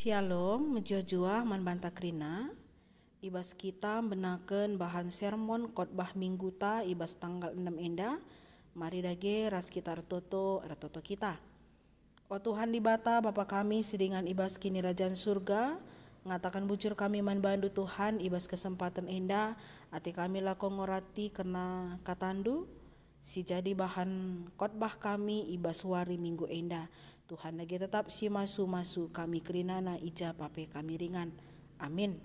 Shalom, menjua-jua manbanta krina. Ibas kita benaken bahan sermon khotbah minggu ta ibas tanggal 6 enda. Mari dage ras kita retoto kita. O Tuhan di bata Bapa kami sedingan ibas kini Rajan surga. Ngatakan bujur kami manbandu Tuhan ibas kesempatan enda. Ati kami lako ngorati kena katandu. Si jadi bahan khotbah kami ibas wari minggu enda. Tuhan lagi tetap si masu kami kerinana ija pape kami ringan. Amin.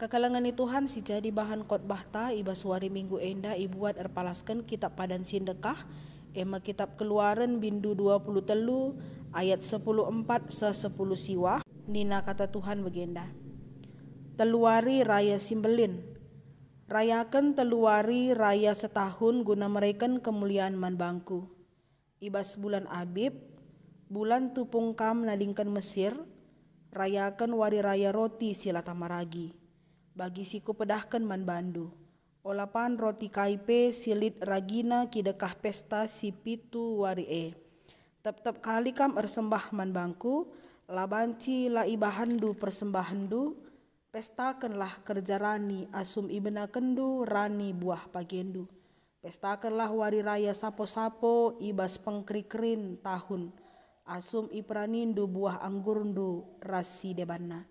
Kekalangan ni Tuhan si jadi bahan khotbah ta ibas wari minggu enda ibuat erpalaskan kitab padan sindekah ema kitab keluaran bindu 20 telu ayat 10:4 se 10 siwah. Nina kata Tuhan begenda. Teluari raya simbelin. Rayakan teluari raya setahun guna mereken kemuliaan manbangku. Ibas bulan Abib, bulan tupungkam nadingkan Mesir, rayakan wari raya roti sila tamaragi. Bagi siku pedahkan manbandu. Olapan roti kaipe silit ragina kidekah pesta si pitu wari e. Tep-tep kali kam ersembah manbangku, labanci la ibahandu persembahandu, pestakanlah kerja rani asum ibena kendu rani buah pagendu. Pestakanlah wari raya sapo-sapo ibas pengkrikrin tahun. Asum ipranindu buah anggurndu rasi debanna.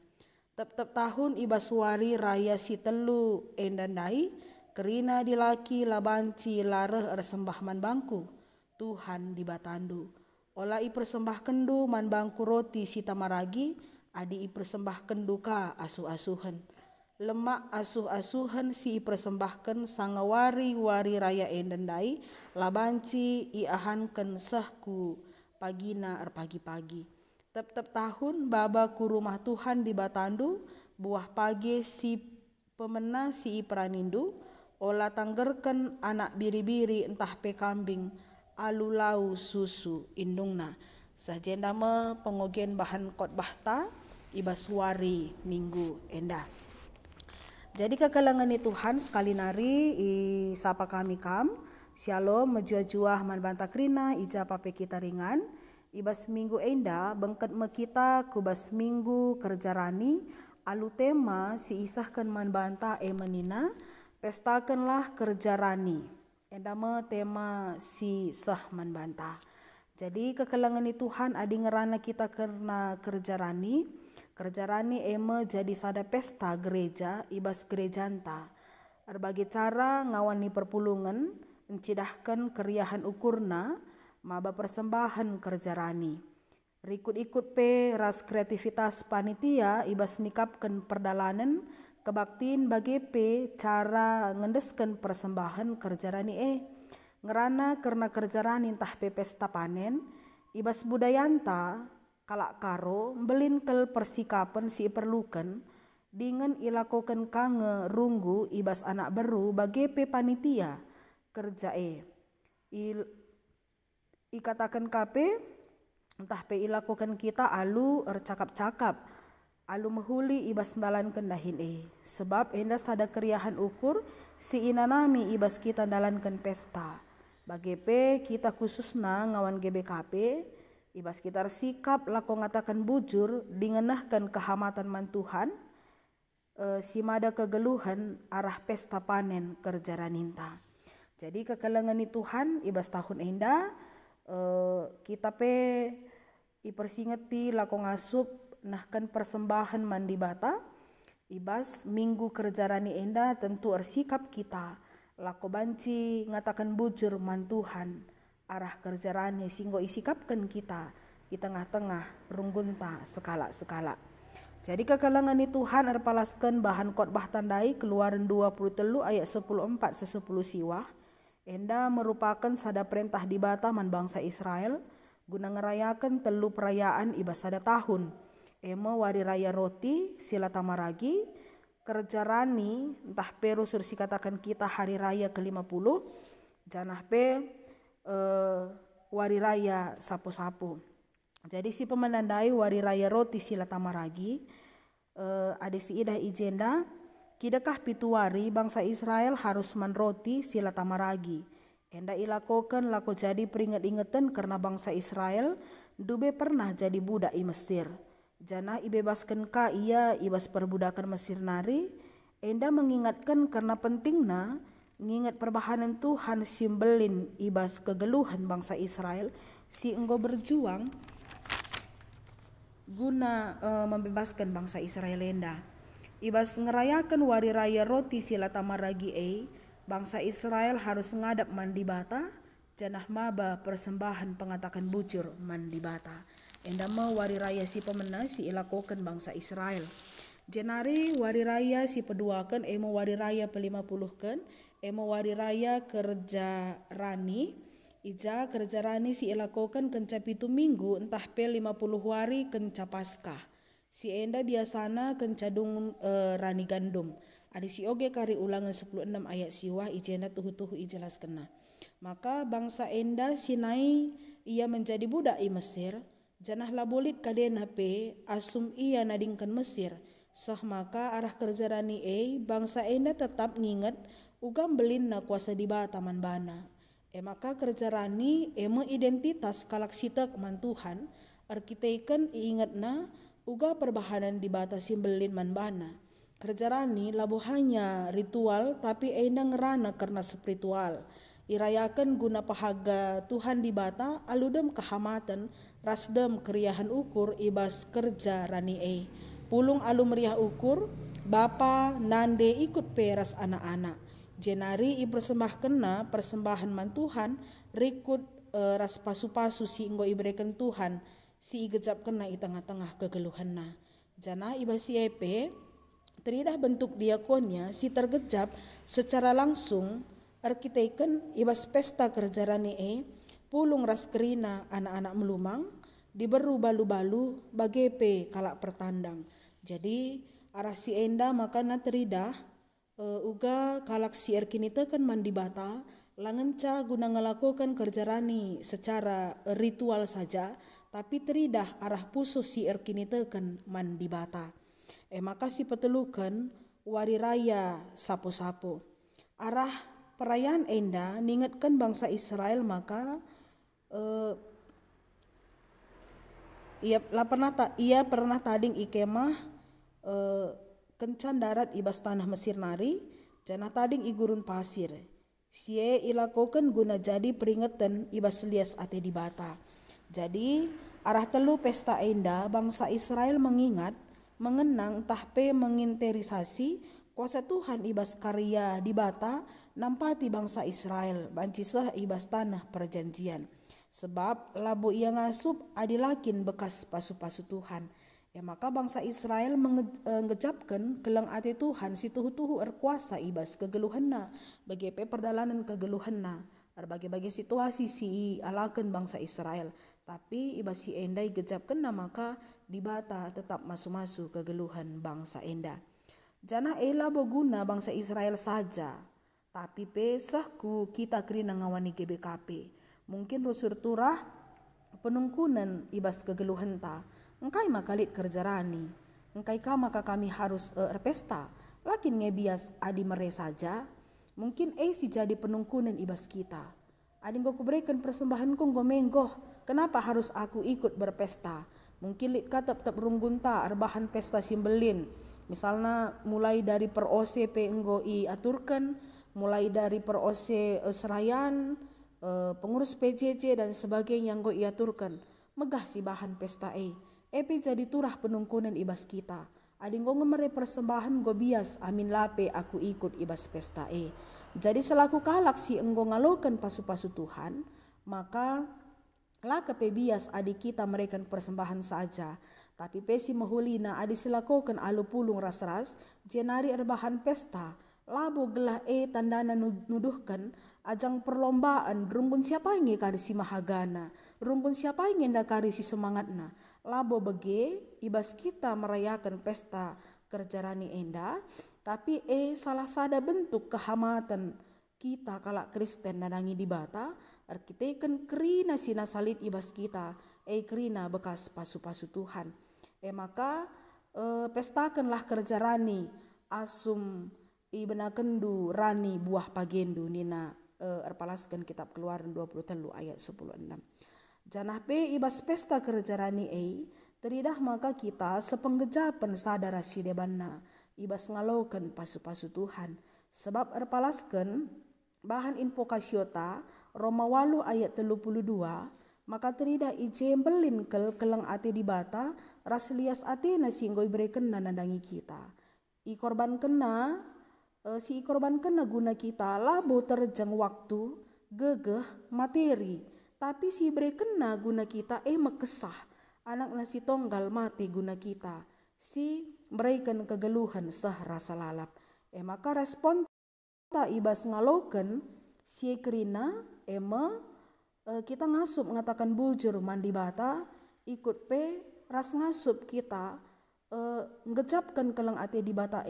Tep-tep tahun ibas wari raya si telu endandai. Kerina dilaki labanci lareh ersembah manbangku. Tuhan dibatandu. Ola ipersembah kendu manbangku roti si tamaragi. Adi ipersembahkan duka asuh-asuhan. Lemak asuh-asuhan si ipersembahkan sangawari wari raya endandai. Labanci iahankan sehku pagina pagi-pagi. Tep-tep tahun baba ku rumah Tuhan di Batandu. Buah pagi si pemena si ipranindu. Ola tanggerkan anak biri-biri entah pe kambing. Alulau susu indungna. Sajendama pengogen bahan khotbah ta ibas wari minggu enda. Jadi kekalangan ni Tuhan sekali nari sapa kami kam. Shalom menjua-jua manbanta krina ija pape kita ringan. Ibas minggu enda bengket me kita kubas minggu kerja rani. Alu tema si isahkan manbanta menina. Pestakanlah kerja rani. Enda me tema si sah manbanta. Jadi kekalangan ni Tuhan adi ngerana kita karena kerja rani. Kerja rani eme jadi sada pesta gereja ibas gerejanta. Berbagai cara ngawan ni perpulungan mencidahkan keriahan ukurna maba persembahan kerja rani. Rikut-ikut pe ras kreativitas panitia ibas nikapkan perdalanan kebaktiin bagi pe cara ngendeskan persembahan kerja rani ngerana karena kerja rani entah pe pesta panen ibas budayanta kalak karo belin kel persikapan si perlukan dengan ilakokan kange runggu ibas anak baru bagi pe panitia kerja ikatakan kape entah pe ilakokan kita alu cakap-cakap alu mehuli ibas dalan kendahin sebab enda sada keriahan ukur si inanami ibas kita dalankan pesta bagi pe kita khususna ngawan GBKP ibas kita sikap lako ngatakan bujur dingenahkan kehamatan man Tuhan si mada kegeluhan arah pesta panen kerja raninta. Jadi kekalangan ni Tuhan ibas tahun enda kita pe ipersingeti lako ngasup nahkan persembahan mandi bata ibas minggu kerja rani enda tentu ersikap kita lako banci ngatakan bujur man Tuhan arah kerja rani singgo isikapkan kita di tengah-tengah runggunta sekala-sekala. Jadi kekalangan ni Tuhan erpalaskan bahan khotbah tandai keluaran 20 telu ayat 10:4 se 10 siwah. Enda merupakan sada perintah di bata man bangsa Israel guna ngerayakan telu perayaan ibas sada tahun. Ema wari raya roti sila tamaragi kerja rani entah peru sursi katakan kita hari raya ke-50 janah pe wari raya sapu-sapu. Jadi si pemenandai wari raya roti sila tamaragi ada si idah ijenda kidakah pitu wari bangsa Israel harus manroti sila tamaragi. Enda ilakokan lako jadi peringat-ingatan karena bangsa Israel dube pernah jadi budak i Mesir. Jana ibebaskan ka ia ibas perbudakan Mesir nari, enda mengingatkan karena pentingna ngingat perbahanan Tuhan simbelin ibas kegeluhan bangsa Israel si enggo berjuang guna membebaskan bangsa Israel enda. Ibas ngerayakan wari raya roti sila tamaragi bangsa Israel harus ngadap mandi bata, janah maba persembahan pengatakan bucur mandi bata. Enda mau wari raya si pemena si ilakokan bangsa Israel. Jenari wari raya si peduakan emo wari raya pe-50 emo wari raya kerja rani. Ija kerja rani si ilakokan kenca 7 minggu entah pe-50 wari kenca Paskah. Si enda biasana kencadung rani gandum. Adi si oge kari ulangan 16 ayat siwa ijenda tuhu-tuhu ijelas kena. Maka bangsa enda sinai ia menjadi budak i Mesir. Janah labolit kadena pe asum ia nadingkan Mesir. Sah maka arah kerja rani bangsa enda tetap nginget ugam belin na kuasa dibata man bana. Maka kerja rani ema identitas kalak sita keman Tuhan. Arkiteken iingat na uga perbahanan dibata simbelin man bana. Kerja rani labo hanya ritual tapi enda ngerana karena spiritual. Irayakan guna pahaga Tuhan dibata aludem kehamatan rasdem keriahan ukur ibas kerja rani pulung alu meriah ukur bapa nande ikut peras anak-anak. Jenari ipersembahkan na persembahan man Tuhan rikut ras pasu-pasu si inggo iberikan Tuhan si igejap kena i tengah-tengah kegeluhan na. Jana iba si teridah bentuk diakonnya si tergejap secara langsung arkiteken ibas pesta kerja rani pulung ras kerina anak-anak melumang diberu balu-balu bagepe kalak pertandang. Jadi arah si enda maka na teridah uga kalak si erkini teken mandi bata langenca guna ngelakukan kerja rani secara ritual saja tapi teridah arah puso si erkini teken mandi bata. Maka si petelukan wari raya sapo-sapo. Arah perayaan enda ningatkan bangsa Israel maka ia pernah tading ikemah kencan darat ibas tanah Mesir nari jana tading igurun pasir. Sie ilakokan guna jadi peringatan ibas lias ate di bata. Jadi arah telu pesta enda bangsa Israel mengingat mengenang tahpe menginterisasi kuasa Tuhan ibas karya di bata nampati bangsa Israel bancisah ibas tanah perjanjian. Sebab labu ia ngasup adilakin bekas pasu-pasu Tuhan. Maka bangsa Israel mengejapkan kelang ate Tuhan si tuhu-tuhu erkuasa ibas kegeluhanna bagepe perdalanan kegeluhanna bagi-bagi situasi si alakan bangsa Israel. Tapi ibas si enda igejapkan na maka dibata tetap masu-masu kegeluhan bangsa enda. Jana labo guna bangsa Israel saja. Tapi pesahku kita kerina ngawani GBKP. Mungkin rusur turah penungkunan ibas kegeluhan ta. Engkai makalit kerja rani. Engkai ka maka kami harus pesta. Lakin ngebias adi mere saja. Mungkin si jadi penungkunan ibas kita. Adi nggo kuberikan persembahan ko nggo menggoh. Kenapa harus aku ikut berpesta? Mungkin lit ka tetap runggunta arbahan pesta simbelin. Misalnya mulai dari per OC pe enggo i aturkan, mulai dari per OC serayan, pengurus PJJ dan sebagainya enggo i aturkan. Megah si bahan pesta Epe jadi turah penungkunan ibas kita. Adi nggo ngemere persembahan go bias amin lape aku ikut ibas pesta Jadi selaku kalak si enggo ngalokan pasu-pasu Tuhan, maka lah kepe bias adi kita mereka persembahan saja. Tapi pesi mahulina adi selakokan alu pulung ras-ras jenari erbahan pesta. Labo gelah tandana nuduhkan ajang perlombaan runggun siapa yang kari si mahagana, runggun siapa yang kari si semangatna. Labo bege ibas kita merayakan pesta kerja rani enda, tapi salah sada bentuk kehamatan kita kalak Kristen nadangi di bata, arkiteken kerina sina salit ibas kita, kerina bekas pasu-pasu Tuhan. Maka pestakanlah kerja rani asum ibenakendu rani buah pagendu nina erpalaskan kitab Keluaran 23 ayat 10-6. Janah pe ibas pesta kerjarani teridah maka kita sepenggejapan sadara sidebanna ibas ngaloken pasu-pasu Tuhan. Sebab erpalasken bahan invokasiota Roma 8 ayat 32 maka teridah ije belin keleng ate di bata ras lias ate na singgoi breken na nandangi kita. Ikorban kena guna kita labo terjang waktu gegeh materi tapi si breken na guna kita mekesah anak nasi tonggal mati guna kita si berikan kegeluhan sah rasa lalap. Maka respon ta ibas ngaloken si kerina kita ngasup mengatakan bujur mandi bata ikut pe ras ngasup kita ngejapkan kelang ate di bata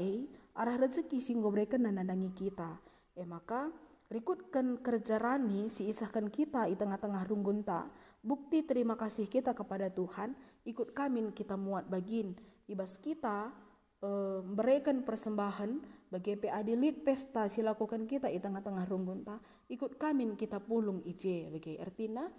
arah rezeki singgo berikan nandangi kita. Maka rikutkan kerjarani si isahkan kita di tengah-tengah runggunta bukti terima kasih kita kepada Tuhan ikut kami kita muat bagin ibas kita berikan persembahan bagi adilit pesta silakukan kita di tengah-tengah runggunta ikut kami kita pulung ije bagi artinya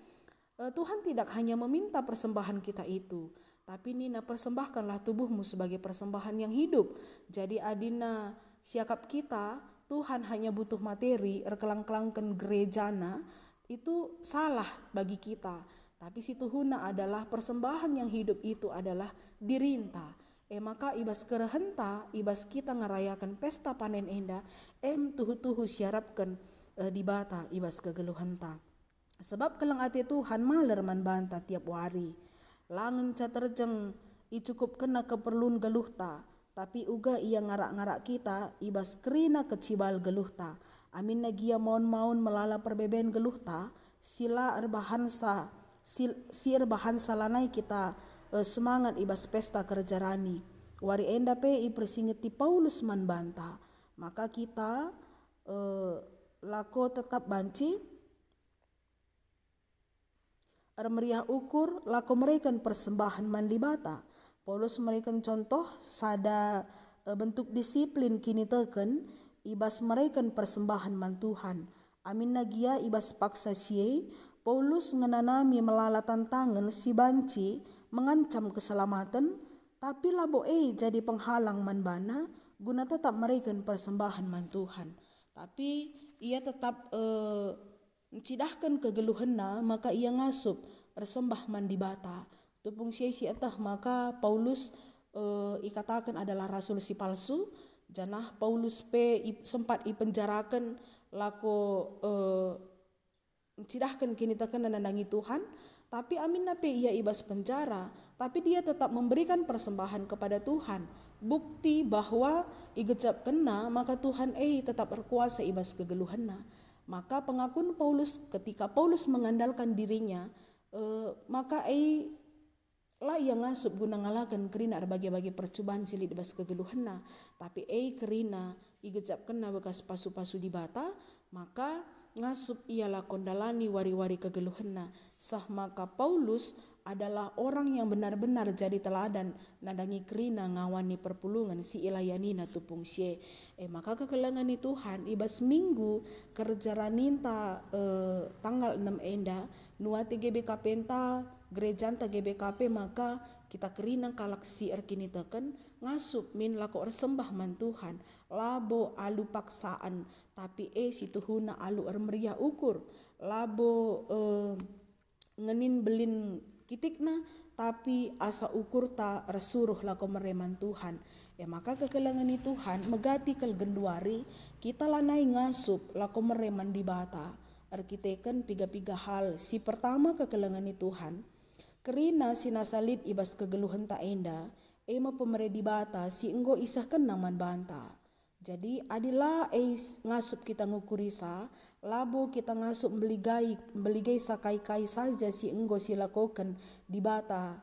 Tuhan tidak hanya meminta persembahan kita itu tapi nina persembahkanlah tubuhmu sebagai persembahan yang hidup. Jadi adina siakap kita Tuhan hanya butuh materi erkelang-kelangkan gerejana itu salah bagi kita. Tapi si Tuhuna adalah persembahan yang hidup itu adalah dirinta. Maka ibas kerehenta ibas kita ngerayakan pesta panen enda tuhu-tuhu siarapkan di bata ibas kegeluhenta. Sebab kelang ate Tuhan maler man banta tiap hari. Langen caterjeng icukup kena keperluan geluhta. Tapi uga ia ngarak-ngarak kita ibas kerina kecibal geluhta. Amin nagia maun-maun melala perbeben geluhta. Sila erbahansa lanai kita semangat ibas pesta kerjarani. Wari enda pe ipersingeti Paulus man banta. Maka kita lako tetap banci meriah ukur lako mereka persembahan mandi bata. Paulus mereka contoh sada bentuk disiplin kini teken ibas mereka persembahan man Tuhan. Amin nagia ibas paksa sie Paulus ngenanami melala tantangan si banci mengancam keselamatan tapi labo jadi penghalang man bana guna tetap mereka persembahan man Tuhan. Tapi ia tetap mencidahkan kegeluhanna maka ia ngasup resembah mandi bata tupung sia-sia atah maka Paulus ikatakan adalah rasul si palsu. Janah Paulus pe sempat ipenjarakan lako mencidahkan kini tekan nandangi Tuhan tapi amin nape ia ibas penjara tapi dia tetap memberikan persembahan kepada Tuhan bukti bahwa igecap kena maka Tuhan tetap berkuasa ibas kegeluhanna. Maka pengakuan Paulus ketika Paulus mengandalkan dirinya maka lah yang ngasup guna ngalakan kerina bagi-bagi percobaan silid bas kegeluhanna tapi kerina igejap kena bekas pasu-pasu di bata maka ngasup ialah kondalani wari-wari kegeluhanna sah maka Paulus adalah orang yang benar-benar jadi teladan nadangi kerina ngawani perpulungan si ilayanina tupung sie. Maka kekelangan Tuhan ibas minggu kerjaraninta tanggal 6 enda nuati GBKP enta gerejanta GBKP maka kita kerina kalak si erkini teken ngasup min lako ersembah man Tuhan labo alu paksaan tapi si Tuhuna alu ermeriah ukur labo ngenin belin kitikna tapi asa ukur ta resuruh lako mereman Tuhan. Maka kekelangan Tuhan megati kel genduari kita lanai ngasup lako mereman di bata arkiteken piga-piga hal. Si pertama kekelangan Tuhan kerina sinasalit ibas kegeluhan ta enda pemere di bata si enggo isahkan naman banta. Jadi adilah ngasup kita ngukurisa labo kita ngasup beligai sakai-kai saja si enggo silakokan di bata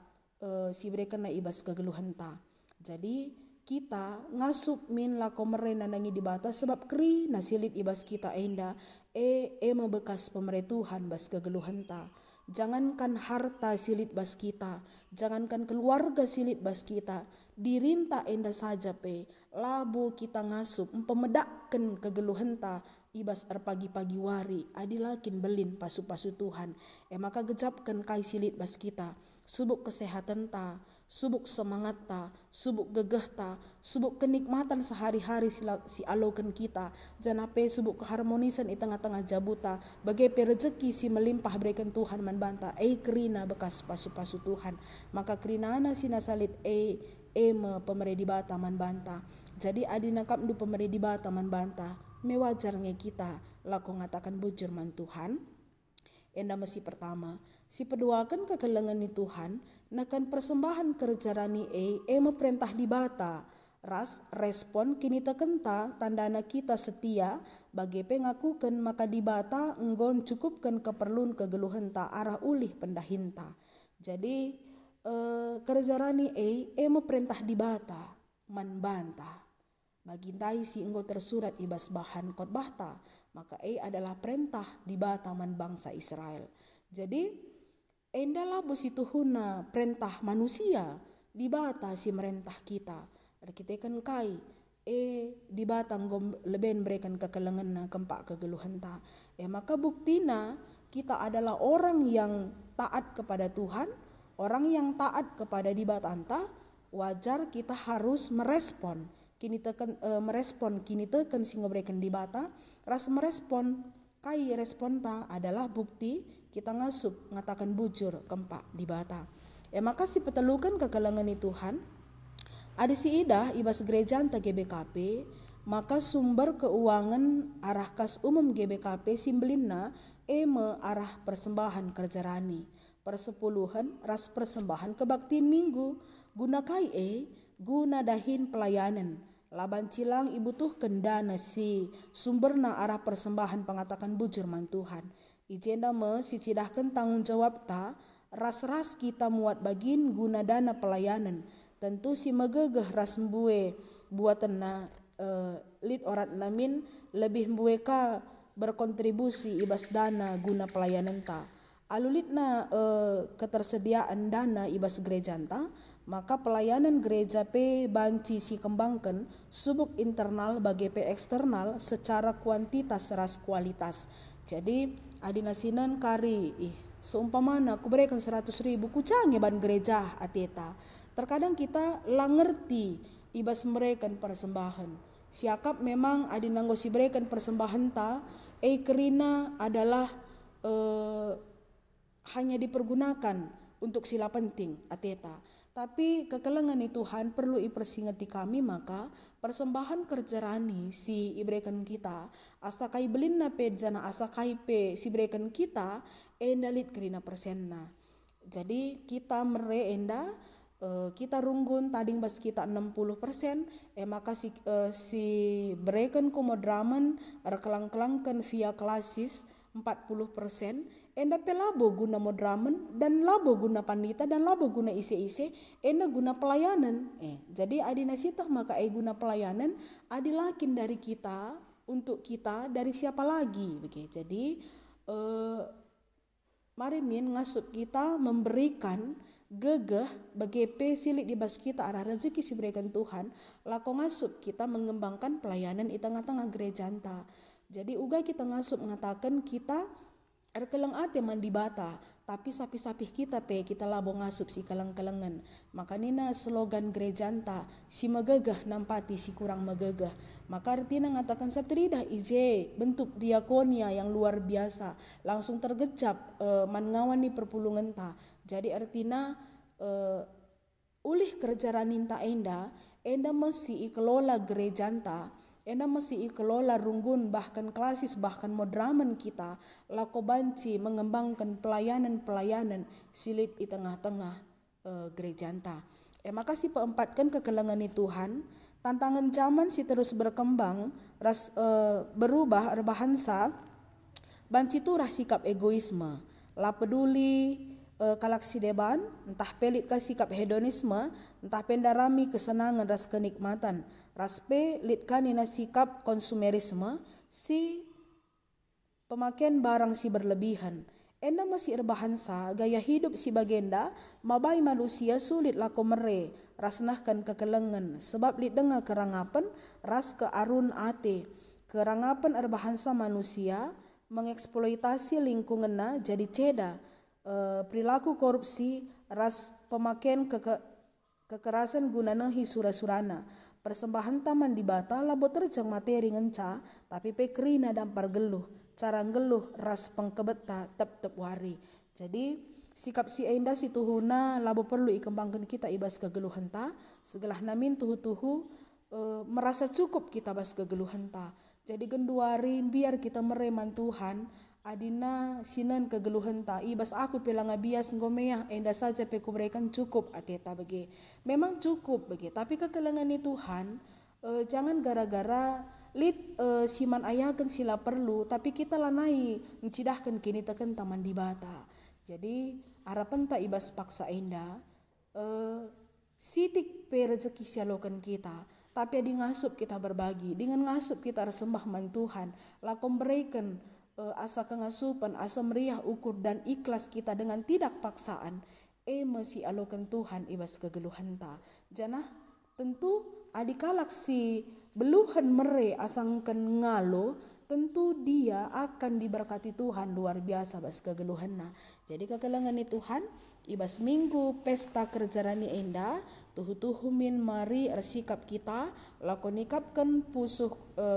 si mereka na ibas kegeluhanta. Jadi kita ngasup min lako merena nangi di bata sebab keri nasilit ibas kita enda membekas pemeretuhan bas kegeluhanta. Jangankan harta silit bas kita, jangankan keluarga silit bas kita, dirinta enda saja pe labo kita ngasup pemedakkan kegeluhanta ibas pagi-pagi wari adilakin belin pasu-pasu Tuhan. Maka gejapkan kai silit bas kita, subuk kesehatan ta, subuk semangat ta, subuk gegeh ta, subuk kenikmatan sehari-hari si alokan kita, janape subuk keharmonisan di tengah-tengah jabuta, bagai rezeki si melimpah berikan Tuhan manbanta, kerina bekas pasu-pasu Tuhan. Maka kerinana si nasalit me pemeredi bata manbanta. Jadi adi nakap du pemeredi bata manbanta, mewajarnya kita laku ngatakan bujur man Tuhan. Enda mesti pertama, si peduakan kekelengan ni Tuhan, nakan persembahan kerjarani me perintah di bata. Ras respon kini tekenta tandana kita setia bagi pengakukan maka di bata enggon cukupkan keperluan kegeluhan ta arah ulih pendahinta. Jadi kerjarani me perintah di bata manbanta. Bagintai si enggo tersurat ibas bahan khotbah ta, maka adalah perintah di bata man bangsa Israel. Jadi endalah bosituhuna perintah manusia di bata si merentah kita. Kita kan kai di batang leben berikan kekelengan na kempak kegeluhan ta. Maka buktina kita adalah orang yang taat kepada Tuhan, orang yang taat kepada di batanta, wajar kita harus merespon. Kini tekan merespon kini tekan sing berikan di bata, ras merespon kai respon ta adalah bukti kita ngasup ngatakan bujur kempak di bata. Maka si petelukan kekelengan ni Tuhan. Ada si idah ibas gereja anta GBKP, maka sumber keuangan arah kas umum GBKP simbelinna me arah persembahan kerjarani. Persepuluhan ras persembahan kebaktiin minggu guna kai guna dahin pelayanan. Laban cilang ibutuhkan dana si sumberna arah persembahan pengatakan bujur man Tuhan. Ijenda me si cidahkan tanggung jawab ta ras-ras kita muat bagin guna dana pelayanan. Tentu si megegeh ras mbue buatan na lid orat namin lebih mbue ka berkontribusi ibas dana guna pelayanan ta. Alulit na ketersediaan dana ibas gereja ta, maka pelayanan gereja pe banci si kembangkan subuk internal bagi pe eksternal secara kuantitas ras kualitas. Jadi adinasinan kari seumpamana aku berikan 100.000 kucangi ban gereja ateta. Terkadang kita lang ngerti ibas memberikan persembahan. Siakap memang adinanggo si berikan persembahan ta, kerina adalah hanya dipergunakan untuk sila penting ateta. Tapi kekelengan ni Tuhan perlu ipersingati kami, maka persembahan kerjarani si iberikan kita asa kai belin na pe jana asa kai pe si berikan kita endalit kerina persenna. Jadi kita mereenda kita runggun tading bas kita 60%, maka si berikan komodraman rekelang-kelangkan via klasis 40%, enda pelabo guna modraman dan labo guna panita dan labo guna ise-ise, enda guna pelayanan. Jadi adinasitah maka guna pelayanan adilakin dari kita untuk kita dari siapa lagi begitu. Jadi mari min ngasup kita memberikan gegeh bagi silik di bas kita arah rezeki si berikan Tuhan, lako ngasup kita mengembangkan pelayanan di tengah-tengah gereja anta. Jadi uga kita ngasup mengatakan kita erkeleng ate mandi bata, tapi sapi-sapi kita kita labo ngasup si keleng-kelengan. Maka nina slogan gereja anta, si megegeh nampati si kurang megegeh. Maka artinya ngatakan satridah ije bentuk diakonia yang luar biasa, langsung tergecap mangawani perpulungan ta. Jadi artinya ulih kerjaranin ta enda mesti ikelola gereja anta, enda mesti ikelola runggun bahkan klasis bahkan modraman kita lako banci mengembangkan pelayanan-pelayanan silit di tengah-tengah gereja anta. Maka si peempatkan kekelengan ni Tuhan, tantangan zaman si terus berkembang, berubah bahasa, banci turah sikap egoisme, la peduli kalaksi deban, entah pelit ka sikap hedonisme, entah pendarami kesenangan ras kenikmatan, raspe litkani na sikap konsumerisme, si pemakaian barang si berlebihan. Enda masih erbahansa gaya hidup si bagenda, mabai manusia sulit lako mere, rasnahkan kekelengan, sebab lit dengar kerangapan, ras ke arun ate. Kerangapan bahasa manusia mengeksploitasi lingkunganna jadi ceda perilaku korupsi ras pemakaian kekerasan gunana hisura-surana persembahan taman di bata labo terjang materi ngenca tapi pekrina dampar geluh cara geluh ras pengkebeta tep wari. Jadi sikap si enda si tuhuna labo perlu ikembangkan kita ibas kegeluhan ta segelah namin tuhu merasa cukup kita bas kegeluhan ta. Jadi genduari biar kita mereman Tuhan adina sinan kegeluhan ta ibas aku pelang bias ngomeyah enda saja peku berikan cukup ateta bagi memang cukup bagi tapi kekelangan ni Tuhan jangan gara-gara siman ayakan sila perlu tapi kita lanai ncidahkan kini tekan taman di bata. Jadi harapan tak ibas paksa enda sitik pe rezeki sialokan kita tapi adi ngasup kita berbagi dengan ngasup kita sembah man Tuhan lakom berikan asa kengasupan asa meriah ukur dan ikhlas kita dengan tidak paksaan masih alokan Tuhan ibas kegeluhan ta janah tentu adikalak si beluhan mere asangkan ngalo tentu dia akan diberkati Tuhan luar biasa bas kegeluhanna. Jadi kekelangan ni Tuhan ibas minggu pesta kerjarani enda tuhu min mari ersikap kita lakon nikapkan pusuh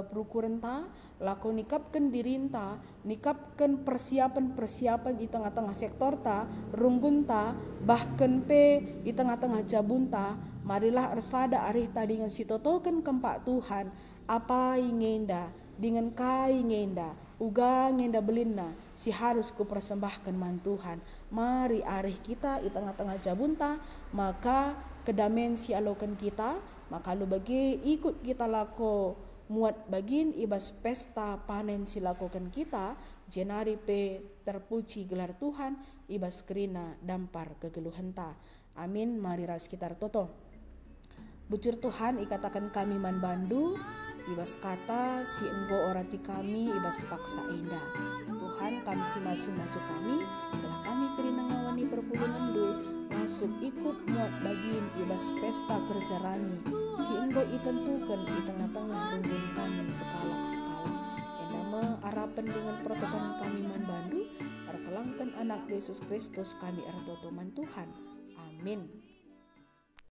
perukuran ta lakon nikapkan dirinta nikapkan persiapan di tengah-tengah sektor ta runggun ta bahkan pe di tengah-tengah jabun ta marilah ersada arih ta dengan sitotokan kempak Tuhan apa ingenda dengan kai ngenda uga ngenda belinna si harus ku persembahkan man Tuhan mari arih kita di tengah-tengah jabunta maka kedamaian si alokan kita maka lu bagi ikut kita lako muat bagin ibas pesta panen si lakukan kita jenari pe terpuji gelar Tuhan ibas kerina dampar kegeluhan ta amin mari ras kita toto bucur Tuhan ikatakan kami man bandu ibas kata si enggo orati kami ibas paksa indah Tuhan kami si masuk kami telah kami kerina ngawani perpulungan du masuk ikut muat bagin ibas pesta kerja rani si enggo itentukan di tengah-tengah runggun kami sekalak-sekalak endama harapan dengan prototon kami man bandu perkelangkan anak Yesus Kristus kami ertoto man Tuhan amin.